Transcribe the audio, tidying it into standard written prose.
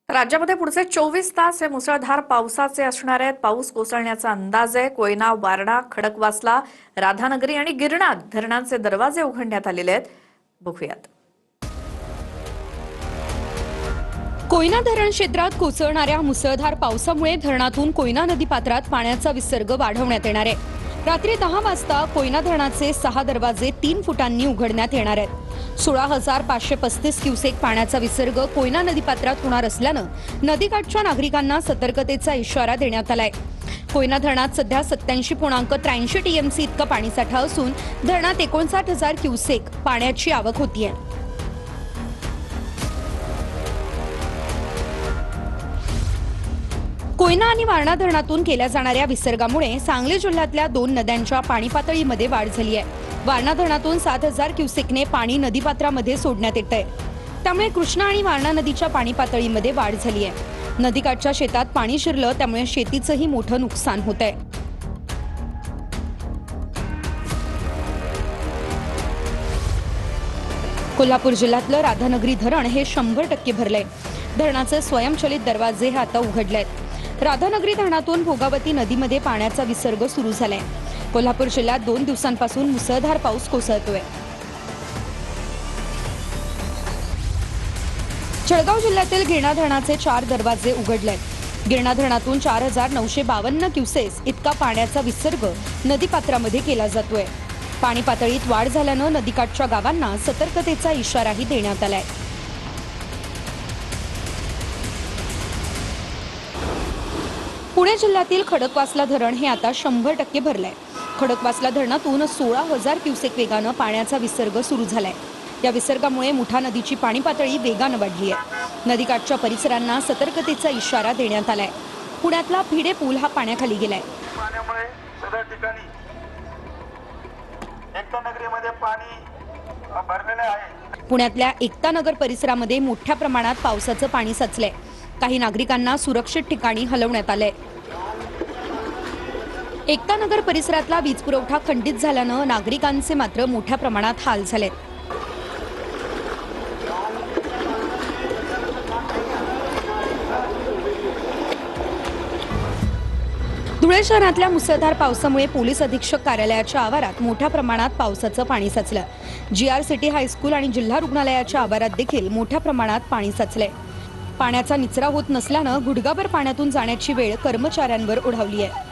राज्यामध्ये पुढचे 24 तास हे मुसळधार पावसाचे असणार आहेत। पाऊस कोसळण्याचा अंदाज आहे। कोयना, वारणा, खडकवासला, राधानगरी आणि गिरणा धरणांचे दरवाजे उघडण्यात आलेले आहेत। बघूयात। कोयना धरण क्षेत्रात कोसळणाऱ्या मुसळधार पावसामुळे धरणातून कोयना नदीपात्रात पाण्याचा विसर्ग वाढवण्यात येणार आहे। रात्री 10 वाजता कोयना धरणाचे 6 दरवाजे 3 फुटांनी उघडण्यात येणार आहेत। 16,535 क्युसेक पाण्याचा विसर्ग कोयना नदीपात्रात होणार असल्यानं नदीकाठच्या नागरिकांना सतर्कतेचा इशारा देण्यात आलाय। कोयना धरणात सध्या 87.83 टीएमसी इतका पाणीसाठा असून धरणात 59,000 क्युसेक पाण्याची आवक होतीये। कोयना आणि वारणा धरणातून केल्या जाणाऱ्या विसर्गामुळे सांगली जिल्ह्यातल्या 2 नद्यांच्या पाणी पातळीमध्ये वाढ झाली आहे। वारणा धरणातून 7,000 क्युसेकने पाणी नदीपात्रामध्ये सोडण्यात येत आहे। त्यामुळे कृष्णा आणि वारणा नदीच्या पाणी पातळीमध्ये वाढ झाली आहे। नदीकाठच्या शेतात पाणी शिरलं त्यामुळे शेतीचंही मोठं नुकसान होत आहे। कोल्हापूर जिल्ह्यातलं राधानगरी धरण हे 100% भरलंय। धरणाचे स्वयंचलित दरवाजे हे आता उघडलेत। राधानगरी धरणातून भोगावती नदीमध्ये पाण्याचा विसर्ग सुरू झालाय। कोल्हापूर जिल्ह्यात 2 दिवसांपासून मुसळधार पाऊस कोसळतोय। जळगाव जिल्ह्यातील गिरणा धरणाचे 4 दरवाजे उघडलेत। गिरणा धरणातून 4,952 क्युसेस इतका पाण्याचा विसर्ग नदीपात्रामध्ये केला जातोय। पाणी पातळीत वाढ झाल्यानं नदीकाठच्या गावांना सतर्कतेचा इशाराही देण्यात आलाय। पुणे जिल्ह्यातील खडकवासला धरण हे आता 100% भरलंय। खडकवासला धरणातून 16,000 क्युसेक वेगानं पाण्याचा विसर्ग सुरू झालाय। या विसर्गामुळे मुठा नदीची पाणी पातळी वेगानं वाढली आहे। नदीकाठच्या परिसरांना सतर्कतेचा इशारा देण्यात आलाय। पुण्यातला भिडे पूल हा पाण्याखाली गेलाय। पाण्यामुळे सदर ठिकाणी एकता नगरीमध्ये पाणी भरलेले आहे। पुण्यातल्या एकता नगर परिसरामध्ये मोठ्या प्रमाणात पावसाचं पाणी साचलंय। काही नागरिकांना सुरक्षित ठिकाणी हलवण्यात आलंय। एकता नगर परिसरातला वीज पुरवठा खंडित झाल्यानं नागरिकांचे मात्र मोठ्या प्रमाणात हाल झालेत। धुळे शहरातल्या मुसळधार पावसामुळे पोलीस अधीक्षक कार्यालयाच्या आवारात मोठ्या प्रमाणात पावसाचं पाणी साचलं। GR सिटी हायस्कूल आणि जिल्हा रुग्णालयाच्या आवारात देखील मोठ्या प्रमाणात पाणी साचलंय। पाण्याचा निचरा होत नसल्यानं गुडघाभर पाण्यातून जाण्याची वेळ कर्मचाऱ्यांवर ओढावली आहे।